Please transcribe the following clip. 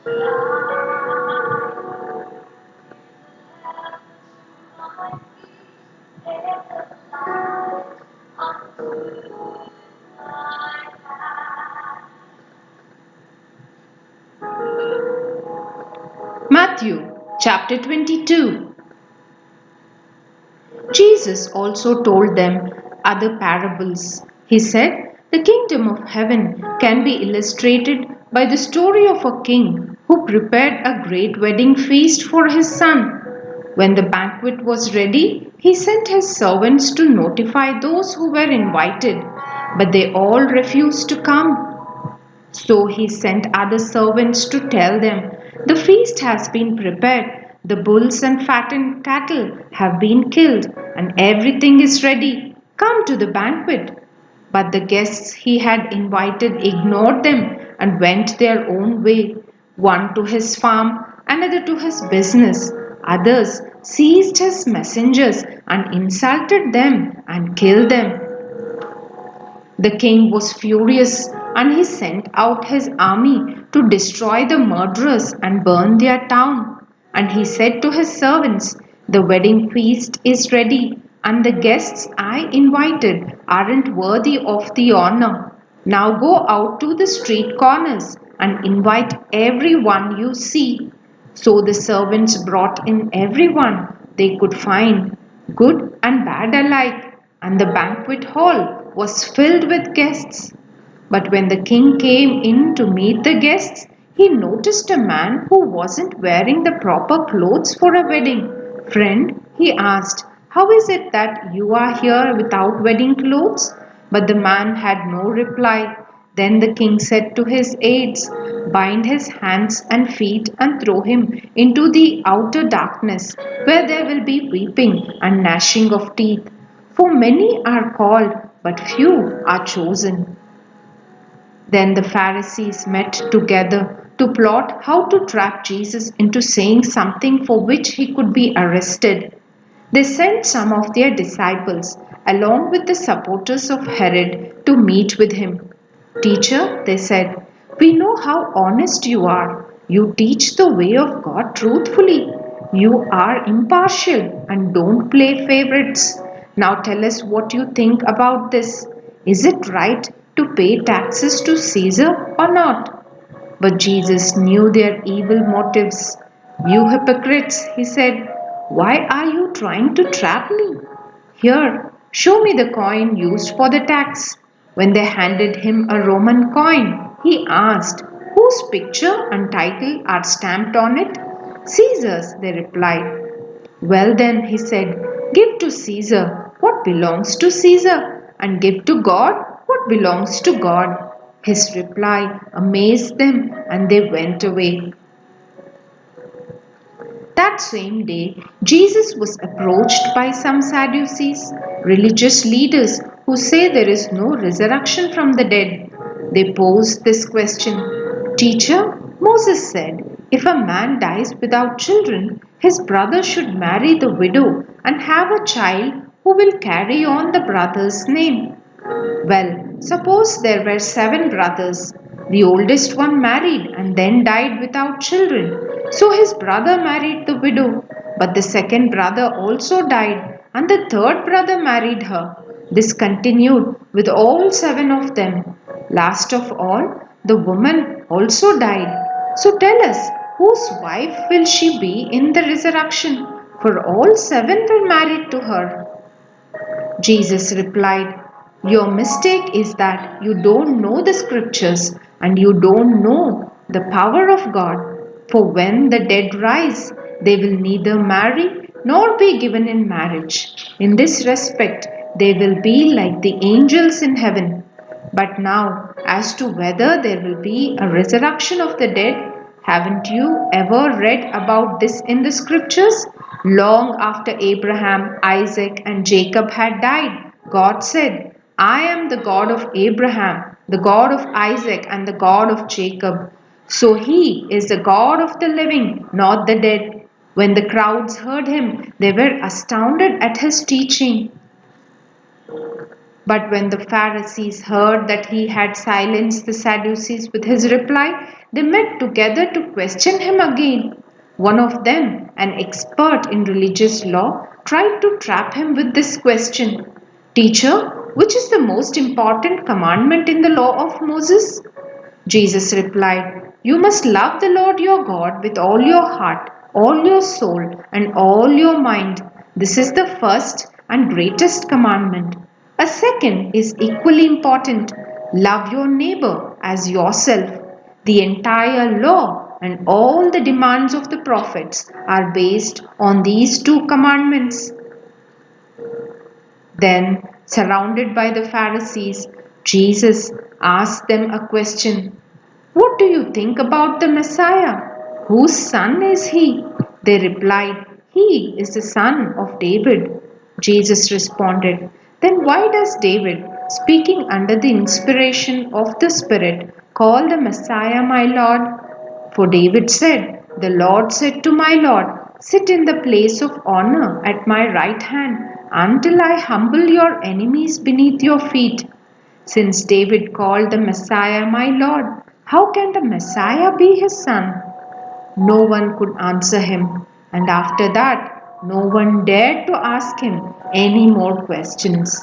Matthew chapter 22. Jesus also told them other parables. He said, "The kingdom of heaven can be illustrated by the story of a king who prepared a great wedding feast for his son. When the banquet was ready, he sent his servants to notify those who were invited, but they all refused to come. So he sent other servants to tell them, 'The feast has been prepared, the bulls and fattened cattle have been killed, and everything is ready. Come to the banquet.' But the guests he had invited ignored them and went their own way, one to his farm, another to his business. Others seized his messengers and insulted them and killed them. The king was furious and he sent out his army to destroy the murderers and burn their town. And he said to his servants, 'The wedding feast is ready, and the guests I invited aren't worthy of the honor. Now go out to the street corners and invite everyone you see.' So the servants brought in everyone they could find, good and bad alike, and the banquet hall was filled with guests. But when the king came in to meet the guests, he noticed a man who wasn't wearing the proper clothes for a wedding. 'Friend,' he asked, 'how is it that you are here without wedding clothes?' But the man had no reply. Then the king said to his aides, 'Bind his hands and feet and throw him into the outer darkness, where there will be weeping and gnashing of teeth. For many are called, but few are chosen.' Then the Pharisees met together to plot how to trap Jesus into saying something for which he could be arrested. They sent some of their disciples, along with the supporters of Herod, to meet with him. 'Teacher,' they said, 'we know how honest you are. You teach the way of God truthfully. You are impartial and don't play favorites. Now tell us what you think about this. Is it right to pay taxes to Caesar or not?' But Jesus knew their evil motives. 'You hypocrites,' he said, 'why are you trying to trap me? Here, show me the coin used for the tax.' When they handed him a Roman coin, he asked, 'Whose picture and title are stamped on it?' 'Caesar's,' they replied. 'Well then,' he said, 'give to Caesar what belongs to Caesar, and give to God what belongs to God.' His reply amazed them, and they went away. That same day, Jesus was approached by some Sadducees, religious leaders who say there is no resurrection from the dead. They posed this question: 'Teacher, Moses said, if a man dies without children, his brother should marry the widow and have a child who will carry on the brother's name. Well, suppose there were 7 brothers. The oldest one married and then died without children. So his brother married the widow. But the second brother also died, and the third brother married her. This continued with all 7 of them. Last of all, the woman also died. So tell us, whose wife will she be in the resurrection? For all 7 were married to her.' Jesus replied, 'Your mistake is that you don't know the scriptures and you don't know the power of God. For when the dead rise, they will neither marry nor be given in marriage. In this respect, they will be like the angels in heaven. But now, as to whether there will be a resurrection of the dead, haven't you ever read about this in the scriptures? Long after Abraham, Isaac, and Jacob had died, God said, 'I am the God of Abraham, the God of Isaac, and the God of Jacob.' So he is the God of the living, not the dead." When the crowds heard him, they were astounded at his teaching. But when the Pharisees heard that he had silenced the Sadducees with his reply, they met together to question him again. One of them, an expert in religious law, tried to trap him with this question: Teacher, which is the most important commandment in the law of Moses? Jesus replied, You must love the Lord your God with all your heart, all your soul, and all your mind. This is the first and greatest commandment. A second is equally important: love your neighbor as yourself. The entire law and all the demands of the prophets are based on these two commandments. Then, surrounded by the Pharisees, Jesus asked them a question: What do you think about the Messiah? Whose son is he? They replied, He is the son of David. Jesus responded, Then why does David, speaking under the inspiration of the Spirit, call the Messiah my Lord? For David said, The Lord said to my Lord, Sit in the place of honor at my right hand until I humble your enemies beneath your feet. Since David called the Messiah my Lord, how can the Messiah be his son? No one could answer him, and after that, no one dared to ask him any more questions.